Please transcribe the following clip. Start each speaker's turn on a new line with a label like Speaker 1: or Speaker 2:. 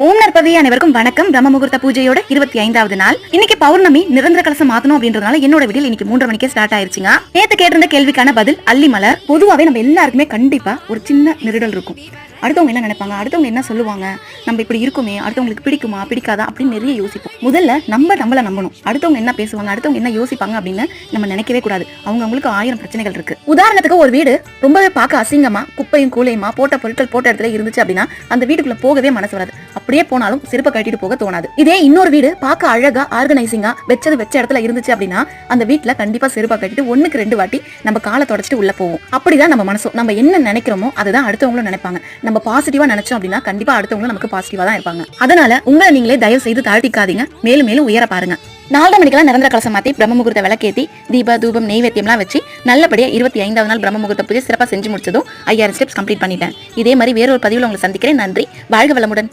Speaker 1: ஓம் நற்பவி அனைவருக்கும் வணக்கம். பிரம்ம முகூர்த்த பூஜையோட 25வது நாள். இன்னைக்கு பௌர்ணமி. நிரந்தர கலசம் மாத்தணும் அப்படின்றதுனால என்னோட வீடியோ இன்னைக்கு 3:30 மணிக்கே ஸ்டார்ட் ஆயிருச்சுங்க. நேத்து கேட்டிருந்த கேள்விக்கான பதில் அல்லி மலர். பொதுவாவே நம்ம எல்லாருக்குமே கண்டிப்பா ஒரு சின்ன நெருடல் இருக்கும். அடுத்தவங்க என்ன நினைப்பாங்க, அடுத்தவங்க என்ன சொல்லுவாங்க, நம்ம இப்படி இருக்குமே, அடுத்தவங்களுக்கு பிடிக்குமா பிடிக்காதா அப்படின்னு நிறைய யோசிப்போம். முதல்ல நம்மள நம்பணும். அடுத்தவங்க என்ன பேசுவாங்க, அடுத்தவங்க என்ன யோசிப்பாங்க அப்படின்னு நம்ம நினைக்கவே கூடாது. அவங்களுக்கு 1000 பிரச்சனைகள் இருக்கு. உதாரணத்துக்கு ஒரு வீடு ரொம்பவே பார்க்க அசிங்கமா குப்பையும் கூலையுமா போட்ட பொருட்கள் போட்ட இடத்துல இருந்துச்சு அப்படின்னா அந்த வீட்டுக்குள்ள போகவே மனசு வராது. அப்படியே போனாலும் செருப்பை கட்டிட்டு போக தோணாது. இதே இன்னொரு வீடு பார்க்க அழகா ஆர்கனைசிங்கா வச்ச இடத்துல இருந்துச்சு அப்படின்னா அந்த வீட்டுல கண்டிப்பா செருப்பை கட்டிட்டு 1க்கு 2 வாட்டி நம்ம காலை தொடச்சிட்டு உள்ள போவோம். அப்படிதான் நம்ம மனசும். நம்ம என்ன நினைக்கிறோமோ அதுதான் அடுத்தவங்களும் நினைப்பாங்க. நம்ம பாசிட்டிவா நினைச்சோம் அப்படின்னா கண்டிப்பா அடுத்தவங்களும் நமக்கு பாசிட்டிவா தான் இருப்பாங்க. அதனால உங்களை நீங்களே தயவு செய்து தாழ்த்திக்காதீங்க. மேலும் மேலும் உயர பாருங்க. 4:30 மணிக்கெல்லாம் நிரந்தர கலசம் மாத்தி பிரம்ம முகூர்த்த விளக்கேத்தி தீப தூபம் நெய்வேத்தியம்லாம் வச்சு நல்லபடியா 25வது நாள் பிரம்ம முகூர்த்த பூஜை சிறப்பா செஞ்சு முடிச்சதும் 5000 ஸ்டெப்ஸ் கம்ப்ளீட் பண்ணிட்டேன். இதே மாதிரி வேறொரு பதிவில் உங்களை சந்திக்கிறேன். நன்றி. வாழ்க வளமுடன்.